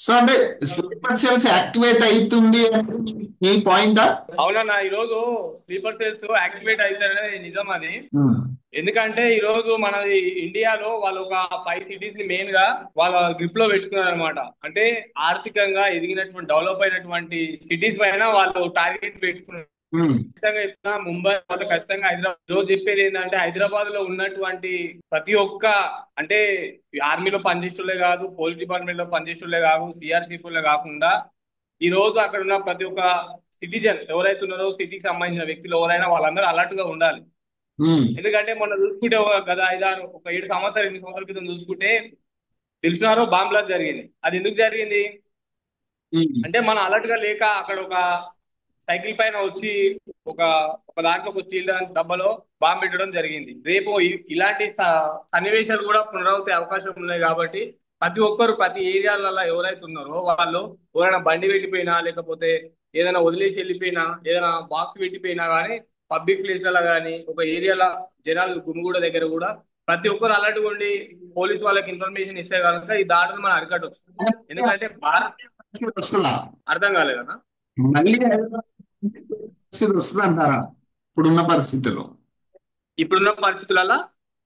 So అంటే sleeper cells activate అవుతుంది అంటే మీ పాయింటా? అవునన్నా, ఈ రోజు స్లీపర్ సెల్స్ యాక్టివేట్ అవుతారనే నిజం అది. ఎందుకంటే ఈ రోజు మనది ఇండియాలో వాళ్ళు ఒక 5 సిటీస్ ని మెయిన్ గా వాళ్ళ గ్రిప్ లో పెట్టుకున్నారు అనమాట. అంటే ఆర్థికంగా ఎదిగినటువంటి డెవలప్ అయినటువంటి సిటీస్ పైన వాళ్ళు టార్గెట్ పెట్టుకున్నారు. ఖచ్చితంగా చెప్తున్నా, ముంబై తర్వాత ఖచ్చితంగా హైదరాబాద్. ఈ రోజు చెప్పేది ఏంటంటే హైదరాబాద్ లో ఉన్నటువంటి ప్రతి ఒక్క, అంటే ఆర్మీలో పనిచేసేటోళ్ళే కాదు, పోలీస్ డిపార్ట్మెంట్ లో పనిచేసేటోళ్ళే కాదు, సిఆర్సీఎఫ్ కాకుండా ఈ రోజు అక్కడ ఉన్న ప్రతి ఒక్క సిటిజన్ ఎవరైతే ఉన్నారో, సిటీకి సంబంధించిన వ్యక్తులు ఎవరైనా వాళ్ళందరూ అలర్ట్ గా ఉండాలి. ఎందుకంటే మొన్న చూసుకుంటే గత 7 సంవత్సరాలు 8 సంవత్సరాల క్రితం చూసుకుంటే తెలిసినారో బాంబ్ బ్లాస్ట్ జరిగింది. అది ఎందుకు జరిగింది అంటే మనం అలర్ట్ గా లేక అక్కడ ఒక సైకిల్ పైన వచ్చి ఒక ఒక దాంట్లో ఒక స్టీల్ డబ్బాలో బాంబు పెట్టడం జరిగింది. రేపు ఇలాంటి సన్నివేశాలు కూడా పునరావృతి అవకాశం ఉన్నాయి కాబట్టి ప్రతి ఒక్కరు ప్రతి ఏరియాలలో ఎవరైతే ఉన్నారో వాళ్ళు ఎవరైనా బండి పెట్టిపోయినా, లేకపోతే ఏదైనా వదిలేసి వెళ్ళిపోయినా, ఏదైనా బాక్స్ పెట్టిపోయినా కానీ పబ్లిక్ ప్లేస్లలో కానీ ఒక ఏరియాల జనాలు గుమిగూడ దగ్గర కూడా ప్రతి ఒక్కరు అలర్ట్ ఉండి పోలీస్ వాళ్ళకి ఇన్ఫర్మేషన్ ఇస్తే కనుక ఈ దాడులు మనం అరికట్టవచ్చు. ఎందుకంటే భారత్ వస్తుందా? అర్థం కాలేదన్నా. మళ్ళీ పరిస్థితి వస్తుంది అంటారా ఇప్పుడున్న పరిస్థితుల్లో? ఇప్పుడున్న పరిస్థితులలో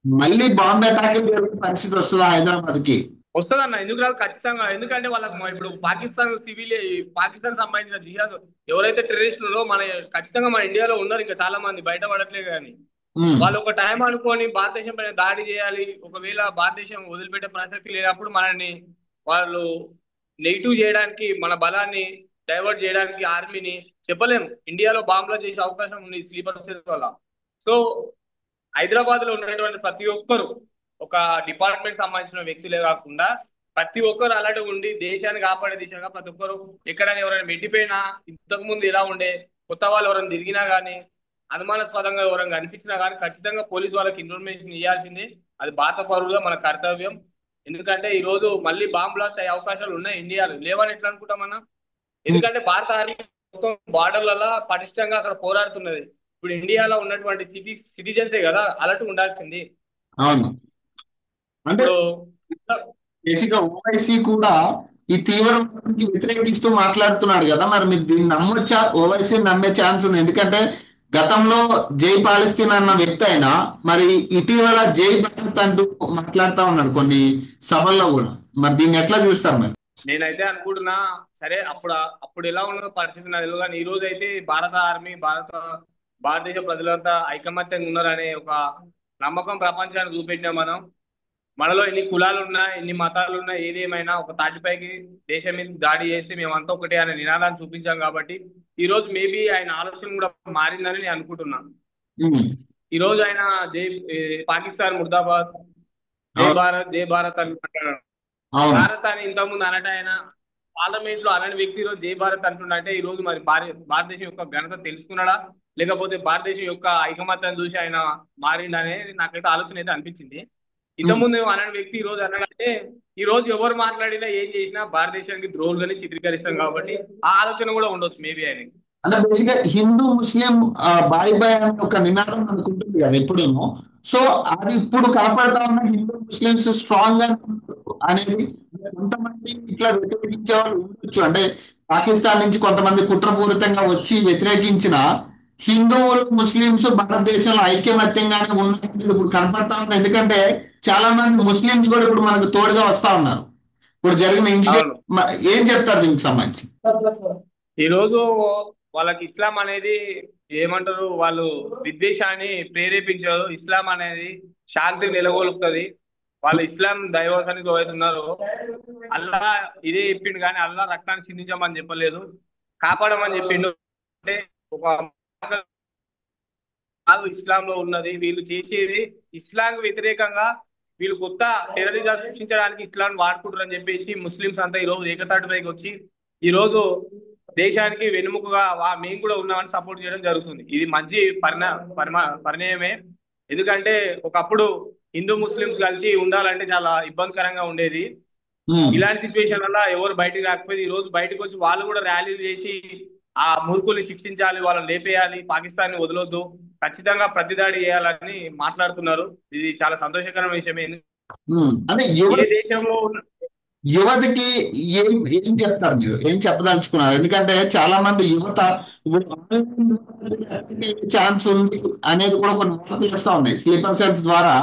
మళ్ళీ బాంబే అటాక్ జరిగే పరిస్థితి వస్తుందా హైదరాబాద్ కి? వస్తుందన్న, ఎందుకు రాదు, ఖచ్చితంగా. ఎందుకంటే వాళ్ళకి ఇప్పుడు పాకిస్తాన్ సివిల్, పాకిస్తాన్ సంబంధించిన జిహాద్ ఎవరైతే టెర్రరిస్ట్ ఉన్నారో మన ఖచ్చితంగా మన ఇండియాలో ఉన్నారు, ఇంకా చాలా మంది బయట పడట్లేదు. కానీ ఉమ్, వాళ్ళు ఒక టైం అనుకొని భారతదేశం పైన దాడి చేయాలి, ఒకవేళ భారతదేశం వదిలిపెట్టే ప్రసక్తి లేనప్పుడు మనల్ని వాళ్ళు నెగిటివ్ చేయడానికి, మన బలాన్ని డైవర్ట్ చేయడానికి ఆర్మీని చెప్పలేము. ఇండియాలో బాంబులు చేసే అవకాశం ఉంది స్లీపర్ సెల్స్ వల్ల. సో హైదరాబాద్ లో ఉన్నటువంటి ప్రతి ఒక్కరు ఒక డిపార్ట్మెంట్ సంబంధించిన వ్యక్తులే కాకుండా ప్రతి ఒక్కరు అలాంటి ఉండి దేశాన్ని కాపాడే దిశగా ప్రతి ఒక్కరు ఎక్కడైనా ఎవరైనా పెట్టిపోయినా, ఇంతకు ముందు ఎలా ఉండే, కొత్త వాళ్ళు ఎవరైనా తిరిగినా గానీ, అనుమానాస్పదంగా ఎవరైనా కనిపించినా కానీ ఖచ్చితంగా పోలీసు వాళ్ళకి ఇన్ఫర్మేషన్ ఇవ్వాల్సిందే. అది భారత పౌరులుగా మన కర్తవ్యం. ఎందుకంటే ఈ రోజు మళ్ళీ బాంబ్ బ్లాస్ట్ అయ్యే అవకాశాలు ఉన్నాయి ఇండియాలో, లేవని ఎట్లా అనుకుంటామన్నా. ఉమ్, ఎందుకంటే భారత ఆర్మీ మొత్తం బార్డర్లలో పటిష్టంగా అక్కడ పోరాడుతున్నది. ఇప్పుడు ఇండియాలో ఉన్నటువంటి సిటిజన్సే కదా అలర్ట్ ఉండాల్సింది. అవును. అంటే ఇప్పుడు బేసిక్ గా ఓవైసీ కూడా ఈ తీవ్రవాదానికి వ్యతిరేకిస్తూ మాట్లాడుతున్నాడు కదా, మరి మీరు దీన్ని నమ్మొచ్చా? ఓవైసీ నమ్మే ఛాన్స్ ఉంది, ఎందుకంటే గతంలో జై పాలస్తీన్ అన్న వ్యక్తి అయినా మరి ఇటీవల జై భారత్ అంటూ మాట్లాడుతా ఉన్నాడు కొన్ని సభల్లో కూడా. మరి దీన్ని ఎట్లా చూస్తారు మరి? నేనైతే అనుకుంటున్నా, సరే అప్పుడు అప్పుడు ఎలా ఉన్న పరిస్థితి నాకు తెలియదు, కానీ ఈ రోజు అయితే భారత ఆర్మీ, భారతదేశ ప్రజలంతా ఐకమత్యంగా ఉన్నారనే ఒక నమ్మకం ప్రపంచానికి చూపెట్టినాం మనం. మనలో ఎన్ని కులాలు ఉన్నా, ఎన్ని మతాలు ఉన్నా, ఏదేమైనా ఒక తాటిపైకి దేశం మీద దాడి చేస్తే మేమంతా ఒకటే అనే నినాదాన్ని చూపించాం కాబట్టి ఈ రోజు మేబీ ఆయన ఆలోచన కూడా మారిందని నేను అనుకుంటున్నాను. ఉమ్, ఈ రోజు ఆయన జై ఏ, పాకిస్తాన్ ముర్దాబాద్, జై అవును. భారత్, జై భారత్ అని మాట్లాడారు. అవును. భారత్ అని ఇంతకుముందు అనట ఆయన పార్లమెంట్ లో అనని వ్యక్తి ఈ రోజు జై భారత్ అంటున్నట్టే ఈ రోజు మరి భారతదేశం యొక్క ఘనత తెలుసుకున్నాడా, లేకపోతే భారతదేశం యొక్క ఐకమత్యాన్ని చూసి ఆయన మారిండనే నాకైతే ఆలోచన అయితే అనిపించింది. ఉమ్. ఇంతకుముందు అనని వ్యక్తి ఈ రోజు అన్నాడంటే ఈ రోజు ఎవరు మాట్లాడినా ఏం చేసినా భారతదేశానికి ద్రోహులుగానే చిత్రీకరిస్తాం కాబట్టి ఆ ఆలోచన కూడా ఉండొచ్చు మేబీ ఆయనకి. అంటే బేసిక్ గా హిందూ ముస్లిం బాయ్ బాయ్ అనే ఒక నినాదం మనకు ఉంటుంది కదా ఎప్పుడేమో. సో అది ఇప్పుడు కనపడతా ఉన్న హిందూ ముస్లిమ్స్ స్ట్రాంగ్ గా అనేది కొంతమంది ఇట్లా వ్యతిరేకించే వాళ్ళు ఉండొచ్చు. అంటే పాకిస్తాన్ నుంచి కొంతమంది కుట్రపూరితంగా వచ్చి వ్యతిరేకించిన హిందువులు ముస్లిమ్స్ భారతదేశంలో ఐక్యమత్యంగానే ఉన్నది ఇప్పుడు కనపడతా ఉన్నాయి. ఎందుకంటే చాలా మంది ముస్లిమ్స్ కూడా ఇప్పుడు మనకు తోడుగా వస్తా ఉన్నారు. ఇప్పుడు జరిగిన ఇన్సిడెంట్ అవును, ఏం చెప్తారు దీనికి సంబంధించి? ఈ రోజు వాళ్ళకి ఇస్లాం అనేది ఏమంటారు, వాళ్ళు విద్వేషాన్ని ప్రేరేపించారు. ఇస్లాం అనేది శాంతిని నెలకొల్పుతుంది. వాళ్ళు ఇస్లాం దైవసానికి అవుతున్నారో అల్లా ఇదే చెప్పిండు, కానీ అల్లా రక్తాన్ని చిందించమని చెప్పలేదు, కాపాడమని చెప్పిండు. అంటే ఒక కాదు ఇస్లాంలో ఉన్నది, వీళ్ళు చేసేది ఇస్లాంకి వ్యతిరేకంగా, వీళ్ళు కొత్త టెర్రరిజం సృష్టించడానికి ఇస్లాం వాడుకుంటారు అని చెప్పేసి ముస్లింస్ అంతా ఈ రోజు ఏకతాటిపైకి వచ్చి ఈ రోజు దేశానికి వెన్నుముకగా మేము కూడా ఉన్నామని సపోర్ట్ చేయడం జరుగుతుంది. ఇది మంచి పరిణామమే. ఎందుకంటే ఒకప్పుడు హిందూ ముస్లింస్ కలిసి ఉండాలంటే చాలా ఇబ్బందికరంగా ఉండేది. ఉమ్. ఇలాంటి సిచ్యువేషన్ వల్ల ఎవరు బయటికి రాకపోతే ఈ రోజు బయటకు వచ్చి వాళ్ళు కూడా ర్యాలీలు చేసి ఆ మూర్ఖుల్ని శిక్షించాలి, వాళ్ళని లేపేయాలి, పాకిస్తాన్ ని వదలొద్దు, ఖచ్చితంగా ప్రతిదాడి చేయాలని మాట్లాడుతున్నారు. ఇది చాలా సంతోషకరమైన విషయమే. అంటే ఏ దేశంలో ఉన్న యువతకి ఏం ఏం చెప్తారు మీరు? ఏం చెప్పదలుచుకున్నారు? ఎందుకంటే చాలా మంది యువత ఇప్పుడు ఛాన్స్ ఉంది అనేది కూడా కొన్ని వార్తలు వస్తా ఉన్నాయి. స్లీపర్ సెల్స్ ద్వారా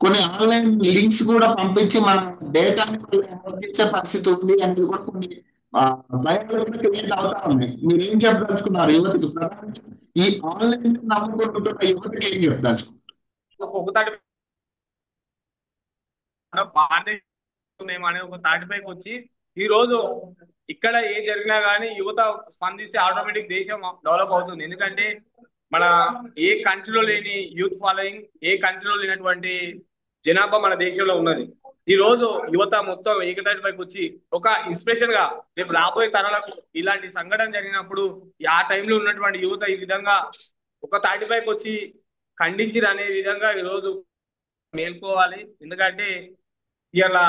కొన్ని ఆన్లైన్ లింక్స్ కూడా పంపించి మన డేటాని మోగించే పరిస్థితి ఉంది అనేది కూడా కొన్ని భయాలు క్రియేట్ అవుతా ఉన్నాయి. మీరు ఏం చెప్పదలుచుకున్నారు యువతకి? ప్రధానంగా ఈ ఆన్లైన్ నమ్ముకుంటున్న యువతకి ఏం చెప్పదలుచుకున్నారు? ఒకసారి భారతదేశం అనే ఒక తాటిపైకి వచ్చి ఈ రోజు ఇక్కడ ఏ జరిగినా గానీ యువత స్పందిస్తే ఆటోమేటిక్ దేశం డెవలప్ అవుతుంది. ఎందుకంటే మన ఏ కంట్రీలో లేని యూత్ ఫాలోయింగ్, ఏ కంట్రీలో లేనటువంటి జనాభా మన దేశంలో ఉన్నది. ఈ రోజు యువత మొత్తం ఏకతాటిపైకి వచ్చి ఒక ఇన్స్పిరేషన్ గా రేపు రాబోయే తరాలకు ఇలాంటి సంఘటన జరిగినప్పుడు ఆ టైంలో ఉన్నటువంటి యువత ఈ విధంగా ఒక తాటిపైకి వచ్చి ఖండించిరు అనే విధంగా ఈ రోజు మేల్కోవాలి. ఎందుకంటే ఇలా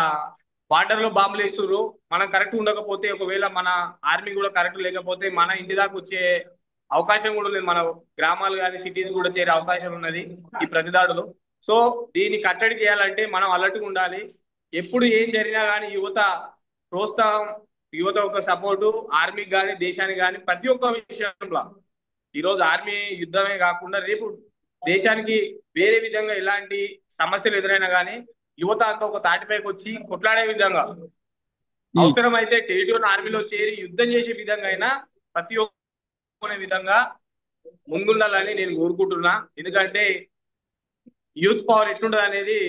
వాటర్ లో బాంబులు వేస్తున్నారు. మనం కరెక్ట్ ఉండకపోతే, ఒకవేళ మన ఆర్మీ కూడా కరెక్ట్ లేకపోతే మన ఇంటి దాకా వచ్చే అవకాశం కూడా లేదు. మన గ్రామాలు కానీ సిటీస్ కూడా చేరే అవకాశం ఉన్నది ఈ ప్రతిదాడులు. సో దీన్ని కట్టడి చేయాలంటే మనం అలర్ట్గా ఉండాలి. ఎప్పుడు ఏం జరిగినా కానీ యువత ప్రోత్సాహం, యువత ఒక సపోర్టు ఆర్మీకి కానీ దేశానికి కానీ ప్రతి ఒక్క విషయంలో. ఈరోజు ఆర్మీ యుద్ధమే కాకుండా రేపు దేశానికి వేరే విధంగా ఎలాంటి సమస్యలు ఎదురైనా కానీ యువత అంతా ఒక తాటిపైకి వచ్చి కొట్లాడే విధంగా, అవసరమైతే టెరిటోరియల్ ఆర్మీలో చేరి యుద్ధం చేసే విధంగా అయినా ప్రతి ఒక్క విధంగా ముందుండాలని నేను కోరుకుంటున్నా. ఎందుకంటే యూత్ పవర్ ఎట్లుంటది అనేది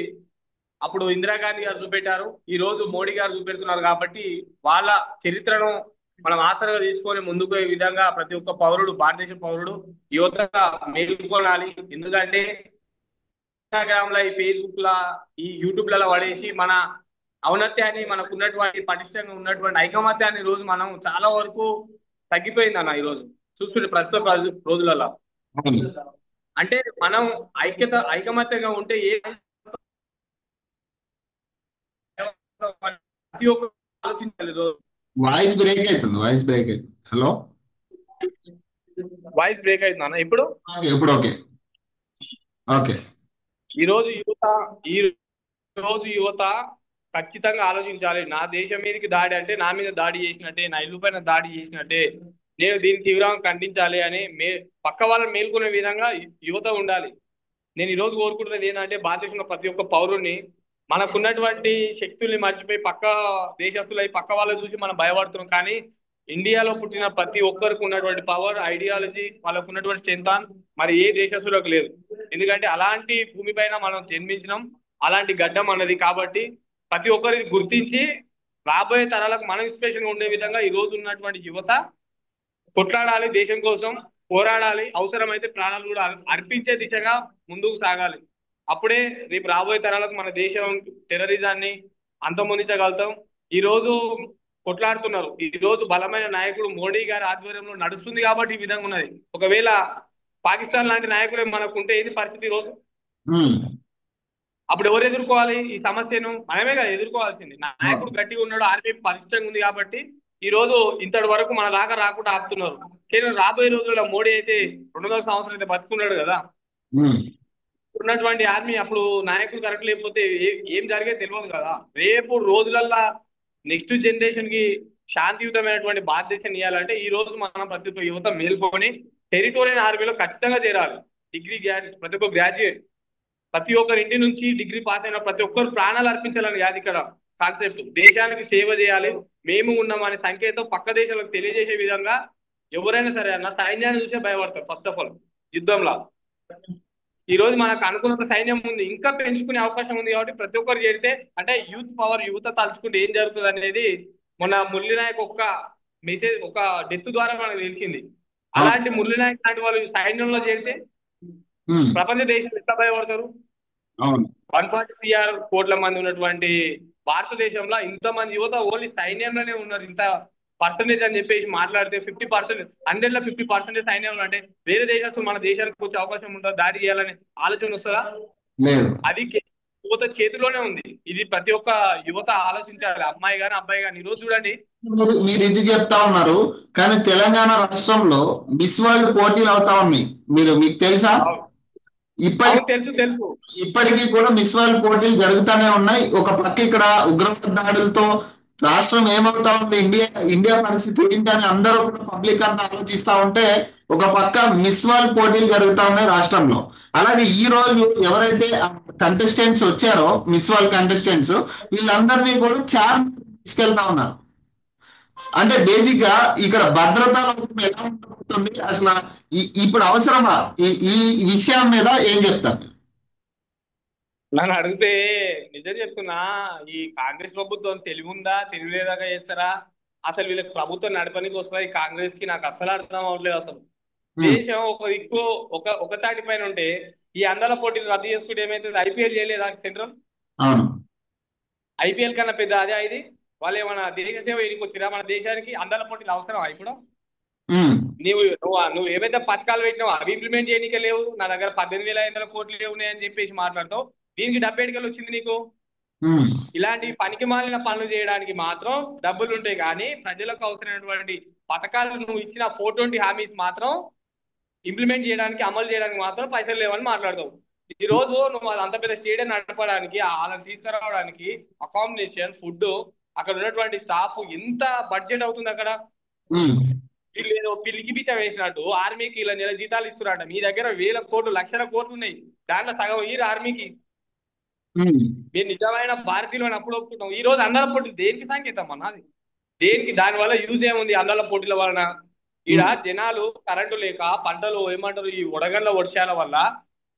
అప్పుడు ఇందిరాగాంధీ గారు చూపెట్టారు, ఈ రోజు మోడీ గారు చూపెడుతున్నారు. కాబట్టి వాళ్ళ చరిత్రను మనం ఆసరగా తీసుకొని ముందుకు పోయే విధంగా ప్రతి ఒక్క పౌరుడు, భారతదేశ పౌరుడు యువతగా మేల్కొనాలి. ఎందుకంటే ఇన్స్టాగ్రామ్ లా, ఈ ఫేస్బుక్ లా, ఈ యూట్యూబ్ లలో పడేసి మన ఔన్నత్యాన్ని, మనకు ఉన్నటువంటి పటిష్టంగా ఉన్నటువంటి ఐకమత్యాన్ని ఈ రోజు మనం చాలా వరకు తగ్గిపోయింది అన్న. ఈ రోజు చూస్తుంటే ప్రస్తుత రోజులలో అంటే మనం ఐకమత్యంగా ఉంటే ఏ ప్రతి ఒక్క ఆలోచించాలి. వాయిస్ బ్రేక్ అవుతుంది. హలో, వాయిస్ బ్రేక్ అవుతుంది అన్న. ఇప్పుడు ఓకే. ఓకే. ఈ రోజు యువత ఖచ్చితంగా ఆలోచించాలి. నా దేశం మీదకి దాడి అంటే నా మీద దాడి చేసినట్టే, నా ఇల్లు పైన దాడి చేసినట్టే, నేను దీన్ని తీవ్రంగా ఖండించాలి అని పక్క వాళ్ళని మేల్కొనే విధంగా యువత ఉండాలి. నేను ఈ రోజు కోరుకుంటున్నది ఏంటంటే భారతదేశంలో ప్రతి ఒక్క పౌరుడిని మనకున్నటువంటి శక్తుల్ని మర్చిపోయి పక్క దేశస్తులై పక్క వాళ్ళని చూసి మనం భయపడుతున్నాం. కానీ ఇండియాలో పుట్టిన ప్రతి ఒక్కరికి ఉన్నటువంటి పవర్, ఐడియాలజీ, వాళ్ళకు ఉన్నటువంటి స్ట్రెంత్ మరి ఏ దేశస్తులకు లేదు. ఎందుకంటే అలాంటి భూమిపైన మనం జన్మించినాం, అలాంటి గడ్డం అన్నది. కాబట్టి ప్రతి ఒక్కరికి గుర్తించి రాబోయే తరాలకు మనం ఇన్స్పిరేషన్ గా ఉండే విధంగా ఈ రోజు ఉన్నటువంటి యువత కొట్లాడాలి, దేశం కోసం పోరాడాలి, అవసరమైతే ప్రాణాలు కూడా అర్పించే దిశగా ముందుకు సాగాలి. అప్పుడే రేపు రాబోయే తరాలకు మన దేశం టెర్రరిజాన్ని అంతమొందించగలుగుతాం. ఈ రోజు కొట్లాడుతున్నారు. ఈ రోజు బలమైన నాయకుడు మోడీ గారి ఆధ్వర్యంలో నడుస్తుంది కాబట్టి ఈ విధంగా ఉన్నది. ఒకవేళ పాకిస్తాన్ లాంటి నాయకుడే మనకుంటే ఏంది పరిస్థితి ఈ రోజు? అప్పుడు ఎవరు ఎదుర్కోవాలి ఈ సమస్యను? మనమే కదా ఎదుర్కోవాల్సింది. నాయకుడు గట్టిగా ఉన్నాడు, ఆర్మీ పరిష్టంగా ఉంది కాబట్టి ఈ రోజు ఇంతటి వరకు మన దాకా రాకుండా ఆపుతున్నారు. కానీ రాబోయే రోజుల్లో మోడీ అయితే 200 సంవత్సరం అయితే బతుకున్నాడు కదా. ఉన్నటువంటి ఆర్మీ అప్పుడు నాయకుడు కరెక్ట్ లేకపోతే ఏం జరిగేది తెలియదు కదా. రేపు రోజులల్లా నెక్స్ట్ జనరేషన్ కి శాంతియుతమైనటువంటి భారతదేశం ఇవ్వాలంటే ఈ రోజు మనం ప్రతి ఒక్క యువత మేల్కొని టెరిటోరియల్ ఆర్మీలో ఖచ్చితంగా చేరాలి. డిగ్రీ ప్రతి ఒక్క గ్రాడ్యుయేట్, ప్రతి ఒక్కరి ఇంటి నుంచి డిగ్రీ పాస్ అయిన ప్రతి ఒక్కరు ప్రాణాలు అర్పించాలని కాదు ఇక్కడ కాన్సెప్ట్. దేశానికి సేవ చేయాలి, మేము ఉన్నామనే సంకేతం పక్క దేశాలకు తెలియజేసే విధంగా ఎవరైనా సరే అన్న సైన్యాన్ని చూసే భయపడతారు ఫస్ట్ ఆఫ్ ఆల్ యుద్ధంలో. ఈ రోజు మనకు అనుకున్నంత సైన్యం ఉంది, ఇంకా పెంచుకునే అవకాశం ఉంది. కాబట్టి ప్రతి ఒక్కరు చేరితే అంటే యూత్ పవర్, యువత తలుచుకుంటే ఏం జరుగుతుంది అనేది మొన్న మురళీ నాయక్ ఒక మెసేజ్, ఒక డెత్ ద్వారా మనకు తెలిసింది. అలాంటి మురళీ నాయక్ లాంటి వాళ్ళు సైన్యంలో చేరితే ప్రపంచ దేశాలు ఎట్లా భయపడతారు? 140 కోట్ల మంది ఉన్నటువంటి భారతదేశంలో ఇంతమంది యువత ఓన్లీ సైన్యంలోనే ఉన్నారు. ఇంత పర్సంటేజ్ అని చెప్పేసి మాట్లాడితే 50%, 100లో 50% సైన్యంలో అంటే వేరే దేశస్తులు మన దేశానికి వచ్చే అవకాశం ఉంటుందా? దాడి చేయాలని ఆలోచన వస్తుందా? అది యువత చేతిలోనే ఉంది. ఇది ప్రతి ఒక్క యువత ఆలోచించాలి, అమ్మాయి గాని అబ్బాయి గాని. ఈ రోజు చూడండి, మీరు ఇది చెప్తా ఉన్నారు కానీ తెలంగాణ రాష్ట్రంలో మిస్ వరల్డ్ పోటీలు అవుతా ఉన్నాయి. మీకు తెలుసా? తెలుసు. ఇప్పటికీ కూడా మిస్ వరల్డ్ పోటీలు జరుగుతూనే ఉన్నాయి. ఒక పక్క ఇక్కడ ఉగ్రవాద దాడులతో రాష్ట్రం ఏమవుతా ఉంది, ఇండియా ఇండియా పరిస్థితి ఏంటని అందరూ కూడా పబ్లిక్ అంతా ఆలోచిస్తా ఉంటే ఒక పక్క మిస్ వరల్డ్ పోటీలు జరుగుతా ఉన్నాయి రాష్ట్రంలో. అలాగే ఈ రోజు ఎవరైతే కంటెస్టెంట్స్ వచ్చారో మిస్ వరల్డ్ కంటెస్టెంట్స్, వీళ్ళందరినీ కూడా చార్ తీసుకెళ్తా ఉన్నారు. అంటే బేసిక్ గా ఇక్కడ భద్రతా లోపం ఎలా ఉంటుంది అసలు, ఇప్పుడు అవసరమా ఈ ఈ విషయం మీద ఏం చెప్తారు? నన్ను అడిగితే నిజం చెప్తున్నా, ఈ కాంగ్రెస్ ప్రభుత్వం తెలివి ఉందా, తెలివిలేదాకా చేస్తారా? అసలు వీళ్ళకి ప్రభుత్వం నడపనికి వస్తుంది కాంగ్రెస్ కి, నాకు అస్సలు అర్థం అవ్వట్లేదు అసలు. ఉమ్, దేశం ఒక దిక్కు ఒక తాటి పైన ఉంటే ఈ అందాల పోటీలు రద్దు చేసుకుంటే ఏమైతుంది? ఐపీఎల్ చేయలేదా సెంట్రల్? అవును. ఐపీఎల్ కన్నా పెద్ద అదే ఇది. వాళ్ళు ఏమన్నా దేశ సేవ ఎనికి వచ్చిరా? మన దేశానికి అందాల పోటీలు అవసరమా ఇప్పుడు? ఉమ్, నువ్వు ఏవైతే పథకాలు పెట్టినావు అవి ఇంప్లిమెంట్ చేయనీకే లేవు. నా దగ్గర 18,500 కోట్లు ఉన్నాయని చెప్పేసి మాట్లాడతావు. దీనికి డబ్బు ఎడికలు వచ్చింది నీకు? ఉమ్, ఇలాంటి పనికి మాలిన పనులు చేయడానికి మాత్రం డబ్బులు ఉంటాయి, కానీ ప్రజలకు అవసరమైనటువంటి పథకాలు నువ్వు ఇచ్చిన 420 హామీస్ మాత్రం ఇంప్లిమెంట్ చేయడానికి, అమలు చేయడానికి మాత్రం పైసలు లేవని మాట్లాడతావు. ఈ రోజు నువ్వు అంత పెద్ద స్టేడియం నడపడానికి, వాళ్ళని తీసుకురావడానికి అకామిడేషన్, ఫుడ్, అక్కడ ఉన్నటువంటి స్టాఫ్, ఎంత బడ్జెట్ అవుతుంది అక్కడ? ఉమ్, వీళ్ళు ఏదో పిల్లికి బిచ్చం వేసినట్టు ఆర్మీకి ఇలా నెల జీతాలు ఇస్తున్నారంట. మీ దగ్గర వేల కోట్లు, లక్షల కోట్లు ఉన్నాయి, దాంట్లో సగం ఈ ఆర్మీకి. ఉమ్. మీరు నిజమైన భారతీయులు అని అప్పుడు ఒప్పుకుంటాం. ఈ రోజు అందల పోటీలు దేనికి సంకేతం అన్నది? దేనికి? దాని వల్ల యూజ్ ఏముంది అందల పోటీల వలన? ఈడ ఉమ్. జనాలు కరెంటు లేక, పంటలు ఏమంటారు ఈ వడగండ్ల వర్షాల వల్ల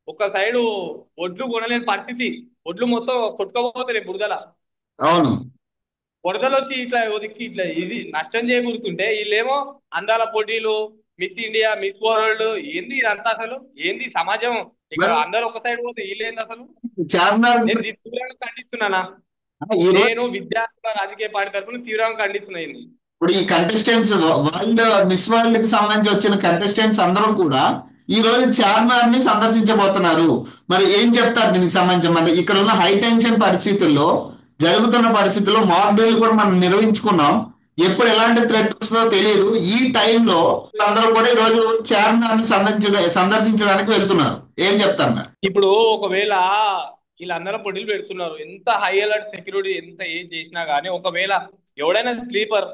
ఒక సైడు ఒడ్లు కొనలేని పరిస్థితి. ఒడ్లు మొత్తం కొట్టుకోబోతున్నాయి బురదల. అవును. వరదలు వచ్చి ఇట్లా ఒదిక్కి ఇట్లా ఇది నష్టం చేకూరుతుంటే వీళ్ళేమో అందాల పోటీలు, మిస్ ఇండియా, మిస్ వరల్డ్, ఏంది ఇదంతా అసలు? ఏంది సమాజం? ఇక్కడ మరి అందరు ఒక సైడ్ పోతే వీళ్ళేంది అసలు? చార్మినార్ నేను దీన్ని తీవ్రంగా ఖండిస్తున్నానా. ఈ రోజు నేను విద్యార్థుల రాజకీయ పార్టీ తరఫున తీవ్రంగా ఖండిస్తున్నాయి. ఇప్పుడు ఈ కంటెస్టెంట్స్, వరల్డ్ మిస్ వరల్డ్ కి సంబంధించి వచ్చిన కంటెస్టెంట్స్ అందరూ కూడా ఈ రోజు చార్మినార్ ని సందర్శించబోతున్నారు. మరి ఏం చెప్తారు దీనికి సంబంధించి? మరి ఇక్కడ ఉన్న హై టెన్షన్ పరిస్థితుల్లో, జరుగుతున్న పరిస్థితుల్లో మాక్ డ్రిల్ కూడా మనం నిర్వహించుకున్నాం. ఎప్పుడు ఎలాంటి థ్రెట్ వస్తుందో తెలియదు. ఈ టైంలో అందరూ కూడా ఈ రోజు చార్మినార్ ని సందర్శించడానికి వెళ్తున్నారు. ఏం చెప్తారు మరి? ఇప్పుడు ఒకవేళ వీళ్ళందరూ పొడిలు పెడుతున్నారు, ఎంత హై అలర్ట్ సెక్యూరిటీ ఎంత ఏం చేసినా గానీ, ఒకవేళ ఎవడైనా స్లీపర్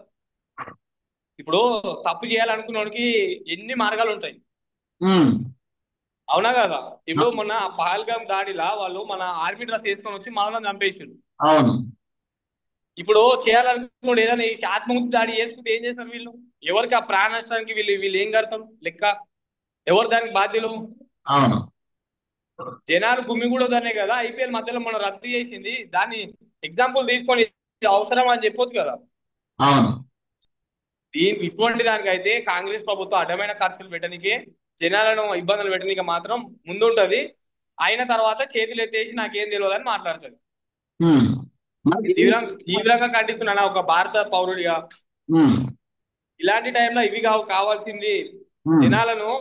ఇప్పుడు తప్పు చేయాలనుకున్నోడికి ఎన్ని మార్గాలు ఉంటాయి, ఉమ్, అవునా కదా? ఇప్పుడు మొన్న పహల్గామ్ దాడిలా వాళ్ళు మన ఆర్మీ డ్రెస్ వేసుకొని వచ్చి మనల్ని చంపేసారు. అవును. ఇప్పుడు చేయాలనుకున్నాడు ఏదైనా ఈ ఆత్మహత్య దాడి చేసుకుంటే ఏం చేస్తారు వీళ్ళు? ఎవరికి ఆ ప్రాణ నష్టానికి వీళ్ళు ఏం కడతారు లెక్క? ఎవరు దానికి బాధ్యులు? అవును. జనాలు గుమ్మిగూడదనే కదా ఐపీఎల్ మధ్యలో మనం రద్దు చేసింది. దాన్ని ఎగ్జాంపుల్ తీసుకొని ఇది అవసరం అని చెప్పొచ్చు కదా. అవును. ఇటువంటి దానికైతే కాంగ్రెస్ ప్రభుత్వం అడ్డమైన ఖర్చులు పెట్టడానికి, జనాలను ఇబ్బందులు పెట్టడానికి మాత్రం ముందుంటది. అయిన తర్వాత చేతులు ఎత్తేసి నాకేం తెలియదు అని మాట్లాడుతుంది. ఉమ్. మరి తీవ్రంగా ఖండిస్తున్నాను ఒక భారత పౌరుడిగా. ఉమ్, ఇలాంటి టైంలో ఇవి కావాల్సింది. ఉమ్, జనాలను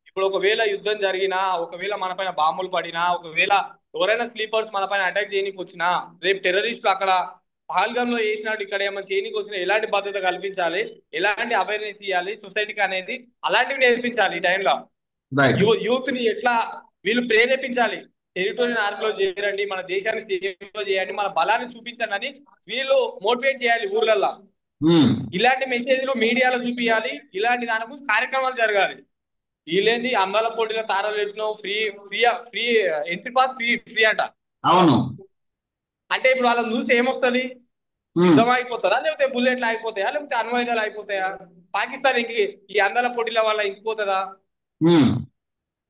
ఇప్పుడు ఒకవేళ యుద్ధం జరిగినా, ఒకవేళ మన పైన బాంబులు పడినా, ఒకవేళ ఎవరైనా స్లీపర్స్ మన పైన అటాక్ చేయనీకి వచ్చినా, రేపు టెర్రరిస్టులు అక్కడ పహల్గామ్ లో చేసినట్టు ఇక్కడ ఏమైనా చేయనీకి వచ్చినా ఎలాంటి భద్రత కల్పించాలి, ఎలాంటి అవేర్నెస్ ఇవ్వాలి సొసైటీకి అనేది, అలాంటివి నేర్పించాలి. ఈ టైంలో రైట్. యూత్ ని ఎట్లా వీళ్ళు ప్రేరేపించాలి, టెరిటోరియల్ ఆర్మీలో చేరండి, మన దేశాన్ని సేవలో చేయండి, మన బలాన్ని చూపించండి అని వీళ్ళు మోటివేట్ చేయాలి ఊర్లల్లో. ఉమ్, ఇలాంటి మెసేజ్లు మీడియాలో చూపించాలి. ఇలాంటి దానికి కార్యక్రమాలు జరగాలి. వీళ్ళేంది అందాల పోటీల తారాలు పెట్టినావు, free free free entry pass free free అంట. అవును. అంటే ఇప్పుడు వాళ్ళని చూస్తే ఏమొస్తుంది? ఉమ్, యుద్ధం అయిపోతుందా, లేకపోతే బుల్లెట్లు అయిపోతాయా, లేకపోతే అణ్వాయుధాలు అయిపోతాయా? పాకిస్తాన్ ఈ అందాల పోటీల వల్ల ఇంకిపోతుందా? ఉమ్,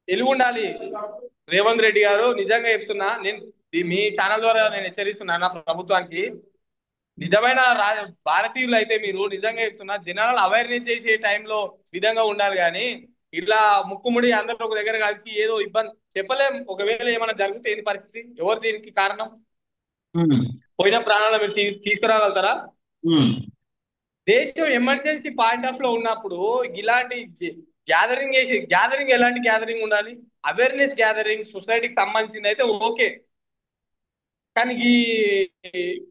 తెలివి ఉండాలి. రేవంత్ రెడ్డి గారు నిజంగా చెప్తున్నా, నేను మీ ఛానల్ ద్వారా నేను హెచ్చరిస్తున్నా నా ప్రభుత్వానికి. నిజమైన భారతీయులు అయితే మీరు నిజంగా చెప్తున్నా, జనాలను అవేర్నెస్ చేసే టైంలో విధంగా ఉండాలి. కానీ ఇట్లా ముక్కుముడి అందరూ ఒక దగ్గర కలిసి ఏదో ఇబ్బంది చెప్పలేం. ఒకవేళ ఏమైనా జరిగితే ఏంది పరిస్థితి? ఎవరు దీనికి కారణం? ఉమ్, పోయిన ప్రాణాలను మీరు తీసుకురాగలుగుతారా? ఉమ్. దేశం ఎమర్జెన్సీ పాయింట్ ఆఫ్ లో ఉన్నప్పుడు ఇలాంటి గ్యాదరింగ్ ఎలాంటి గ్యాదరింగ్ ఉండాలి? అవేర్నెస్ గ్యాదరింగ్ సొసైటీకి సంబంధించింది అయితే ఓకే. కానీ ఈ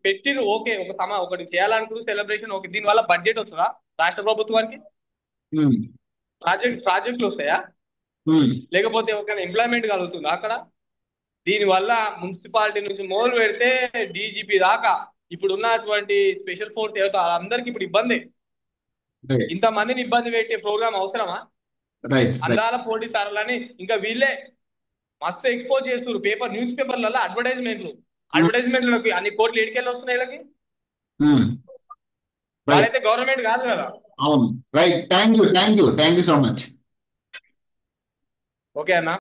పెట్టిరు ఓకే, ఒకటి చేయాలనుకున్న సెలబ్రేషన్ ఓకే. దీనివల్ల బడ్జెట్ వస్తుందా రాష్ట్ర ప్రభుత్వానికి? ఉమ్, ప్రాజెక్టులు వస్తాయా? ఉమ్. లేకపోతే ఒక ఎంప్లాయ్మెంట్ కలుగుతుందా అక్కడ? దీనివల్ల మున్సిపాలిటీ నుంచి మొదలు పెడితే డీజీపీ దాకా ఇప్పుడు ఉన్నటువంటి స్పెషల్ ఫోర్స్ ఏదో అందరికి ఇప్పుడు ఇబ్బంది. ఇంతమందిని ఇబ్బంది పెట్టే ప్రోగ్రామ్ అవసరమా? అందాల పోటీ తరాలని ఇంకా వీళ్ళే మస్తు ఎక్స్పోజ్ చేస్తున్నారు. న్యూస్ పేపర్లలో అడ్వర్టైజ్మెంట్లకి అన్ని కోట్లు ఎడికెళ్ళి వస్తున్నాయి వీళ్ళకి. వాళ్ళైతే గవర్నమెంట్ కాదు కదా. అవును, right. Thank you so much. Okay అన్న.